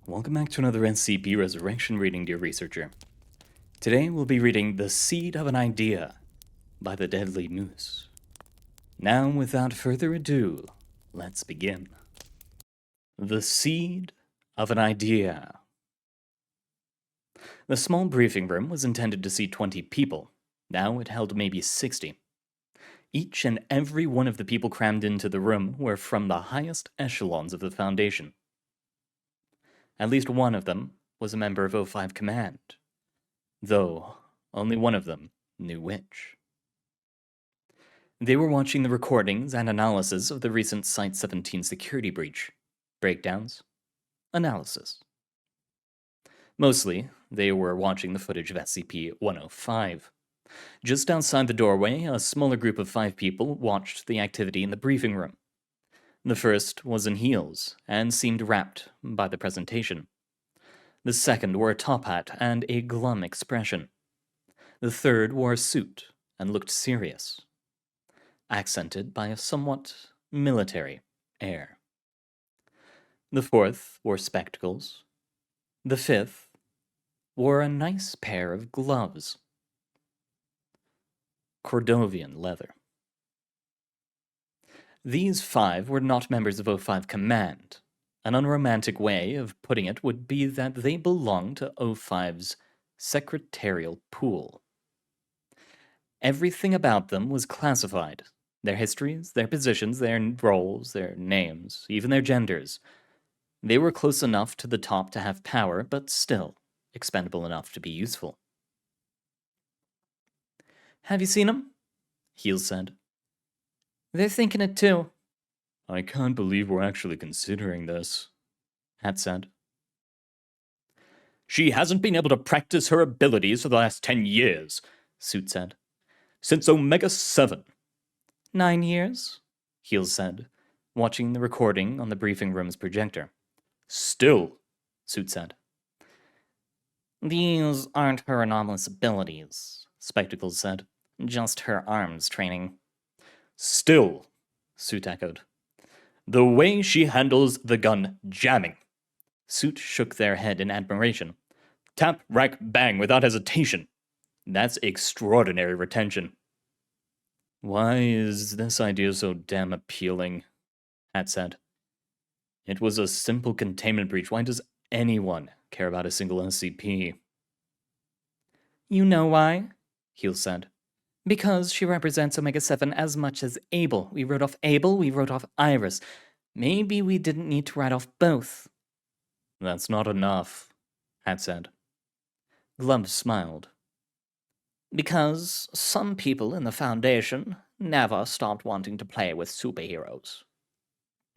Welcome back to another SCP Resurrection reading, dear researcher. Today we'll be reading The Seed of an Idea by the Deadly Moose. Now, without further ado, let's begin. The Seed of an Idea. The small briefing room was intended to seat 20 people. Now it held maybe 60. Each and every one of the people crammed into the room were from the highest echelons of the Foundation. At least one of them was a member of O5 Command, though only one of them knew which. They were watching the recordings and analysis of the recent Site-17 security breach. Breakdowns, analysis. Mostly, they were watching the footage of SCP-105. Just outside the doorway, a smaller group of 5 people watched the activity in the briefing room. The first was in heels, and seemed rapt by the presentation. The second wore a top hat and a glum expression. The third wore a suit and looked serious, accented by a somewhat military air. The fourth wore spectacles. The fifth wore a nice pair of gloves. Cordovian leather. These 5 were not members of O5 Command. An unromantic way of putting it would be that they belonged to O5's secretarial pool. Everything about them was classified. Their histories, their positions, their roles, their names, even their genders. They were close enough to the top to have power, but still expendable enough to be useful. "Have you seen them?" Heel said. "They're thinking it too." "I can't believe we're actually considering this," Hat said. "She hasn't been able to practice her abilities for the last 10 years, Suit said. "Since Omega-7. 9 years? Heel said, watching the recording on the briefing room's projector. "Still," Suit said. "These aren't her anomalous abilities," Spectacles said. "Just her arms training." "Still," Suit echoed. "The way she handles the gun jamming." Suit shook their head in admiration. "Tap, rack, bang without hesitation. That's extraordinary retention." "Why is this idea so damn appealing?" Hat said. "It was a simple containment breach. Why does anyone care about a single SCP? "You know why?" Heel said. "Because she represents Omega-7 as much as Abel. We wrote off Abel, we wrote off Iris. Maybe we didn't need to write off both." "That's not enough," Hat said. Glove smiled. "Because some people in the Foundation never stopped wanting to play with superheroes."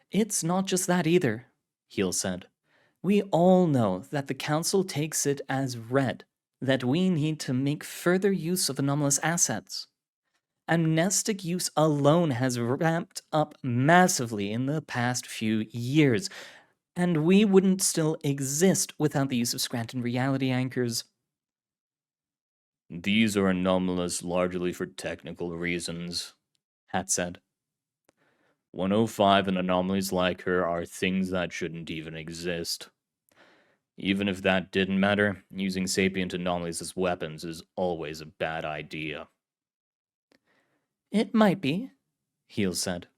"It's not just that either," Heel said. "We all know that the Council takes it as read that we need to make further use of anomalous assets. Amnestic use alone has ramped up massively in the past few years, and we wouldn't still exist without the use of Scranton reality anchors." "These are anomalous largely for technical reasons," Hat said. 105 and anomalies like her are things that shouldn't even exist. Even if that didn't matter, using sapient anomalies as weapons is always a bad idea." "It might be," Heel said.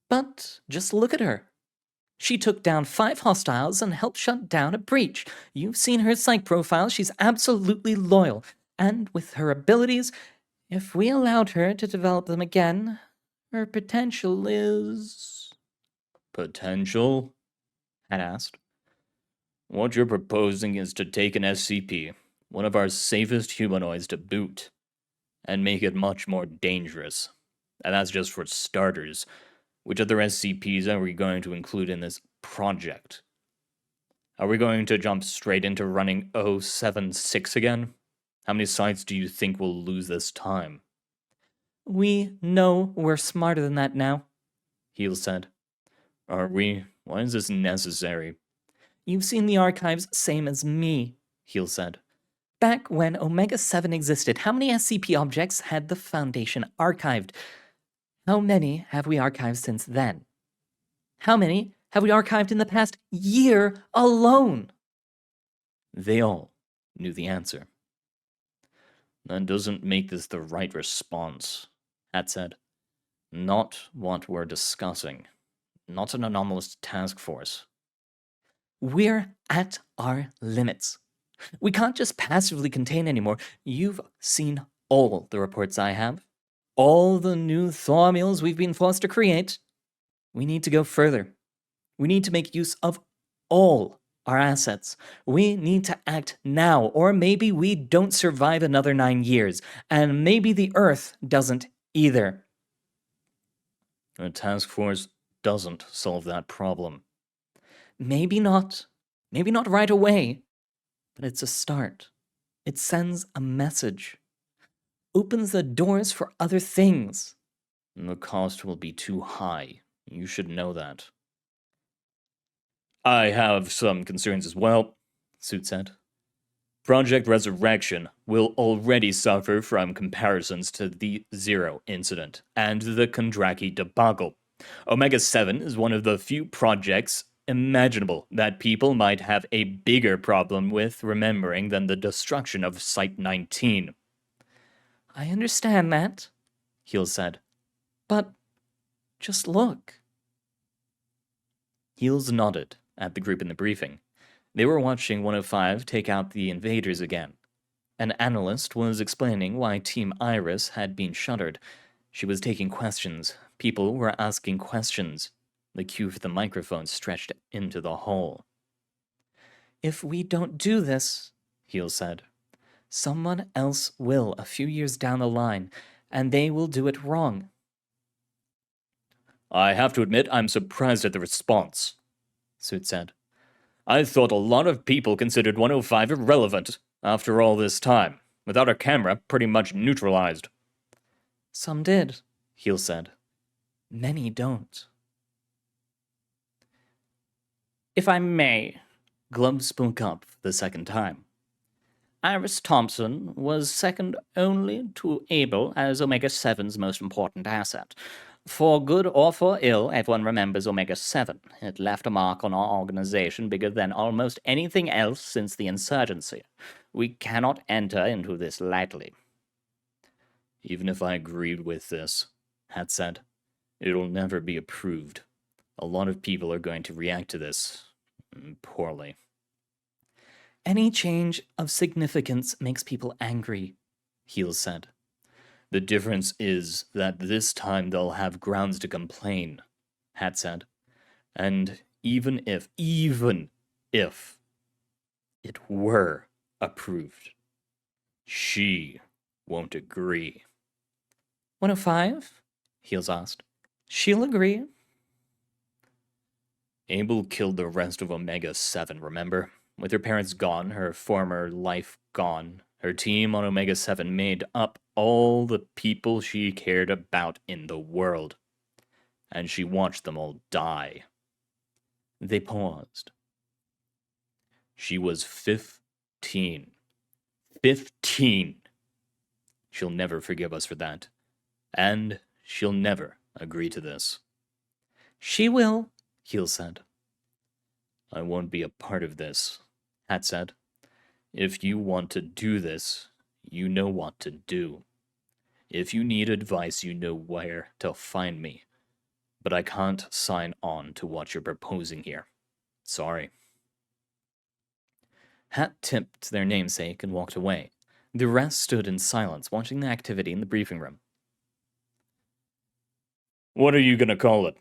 "But just look at her. She took down 5 hostiles and helped shut down a breach. You've seen her psych profile. She's absolutely loyal. And with her abilities, if we allowed her to develop them again, her potential is..." "Potential?" Hat asked. "What you're proposing is to take an SCP, one of our safest humanoids to boot, and make it much more dangerous. And that's just for starters. Which other SCPs are we going to include in this project? Are we going to jump straight into running 076 again? How many sites do you think we'll lose this time?" "We know we're smarter than that now," Heel said. "Are we? Why is this necessary?" "You've seen the archives, same as me," Heel said. "Back when Omega-7 existed, how many SCP objects had the Foundation archived? How many have we archived since then? How many have we archived in the past year alone? They all knew the answer. That doesn't make this the right response, Hat said. Not what we're discussing. Not an anomalous task force. We're at our limits. We can't just passively contain anymore. You've seen all the reports I have. All the new thawmills we've been forced to create. We need to go further. We need to make use of all our assets. We need to act now, or maybe we don't survive another 9 years, and maybe the Earth doesn't either. A task force doesn't solve that problem. Maybe not. Maybe not right away. But it's a start. It sends a message. Opens the doors for other things. The cost will be too high. You should know that. I have some concerns as well, Suit said. Project Resurrection will already suffer from comparisons to the Zero incident and the Kondraki debacle. Omega-7 is one of the few projects imaginable that people might have a bigger problem with remembering than the destruction of Site-19. I understand that, Heel said. But just look. Heels nodded at the group in the briefing. They were watching 105 take out the invaders again. An analyst was explaining why Team Iris had been shuttered. She was taking questions. People were asking questions. The queue for the microphone stretched into the hall. If we don't do this, Heel said, someone else will a few years down the line, and they will do it wrong. I have to admit I'm surprised at the response, Suit said. I thought a lot of people considered 105 irrelevant after all this time, without a camera pretty much neutralized. Some did, Heel said. Many don't. If I may, Glove spoke up for the second time. Iris Thompson was second only to Abel as Omega-7's most important asset. For good or for ill, everyone remembers Omega-7. It left a mark on our organization bigger than almost anything else since the insurgency. We cannot enter into this lightly. Even if I agreed with this, Hat said, it'll never be approved. A lot of people are going to react to this poorly. Any change of significance makes people angry, Heel said. The difference is that this time they'll have grounds to complain, Hat said. And even if it were approved, she won't agree. 105? Heels asked. She'll agree. Abel killed the rest of Omega-7, remember? With her parents gone, her former life gone, her team on Omega-7 made up all the people she cared about in the world. And she watched them all die. They paused. She was 15. 15! She'll never forgive us for that. And she'll never agree to this. She will, Heel said. I won't be a part of this, Hat said. If you want to do this, you know what to do. If you need advice, you know where to find me. But I can't sign on to what you're proposing here. Sorry. Hat tipped their namesake and walked away. The rest stood in silence, watching the activity in the briefing room. What are you gonna call it?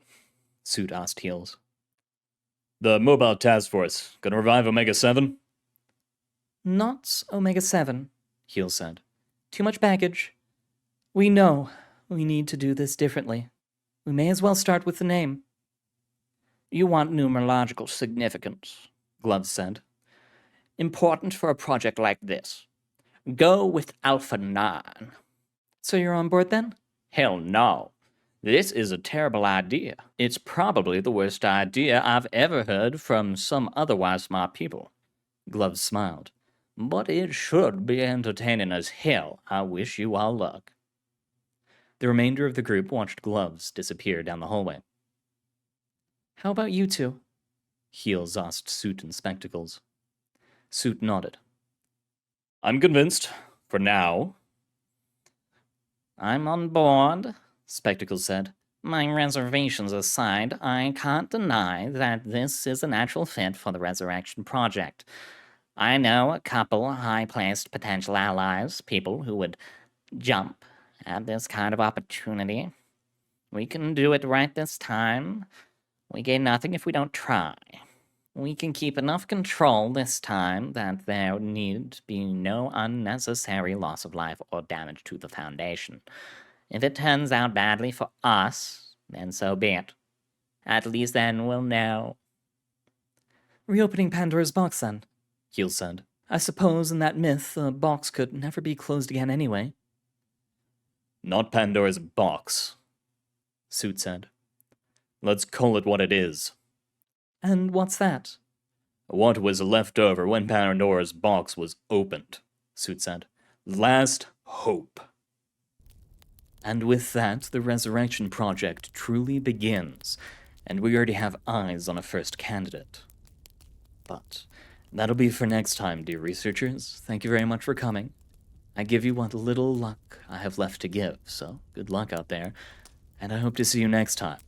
Suit asked Heels. The Mobile Task Force. Gonna revive Omega-7? Not Omega-7, Heel said. Too much baggage. We know we need to do this differently. We may as well start with the name. You want numerological significance, Glove said. Important for a project like this. Go with Alpha 9. So you're on board then? Hell no. This is a terrible idea. It's probably the worst idea I've ever heard from some otherwise smart people. Glove smiled. But it should be entertaining as hell. I wish you all luck. The remainder of the group watched Gloves disappear down the hallway. How about you two? Heels asked Suit in spectacles. Suit nodded. I'm convinced, for now. I'm on board, Spectacles said. My reservations aside, I can't deny that this is a natural fit for the Resurrection Project. I know a couple high-placed potential allies, people who would jump at this kind of opportunity. We can do it right this time. We gain nothing if we don't try. We can keep enough control this time that there need be no unnecessary loss of life or damage to the Foundation. If it turns out badly for us, then so be it. At least then we'll know. Reopening Pandora's box, then, Heel said. I suppose in that myth, the box could never be closed again anyway. Not Pandora's box, Suit said. Let's call it what it is. And what's that? What was left over when Pandora's box was opened, Suit said. Last hope. And with that, the Resurrection Project truly begins, and we already have eyes on a first candidate. But that'll be for next time, dear researchers. Thank you very much for coming. I give you what little luck I have left to give, so good luck out there, and I hope to see you next time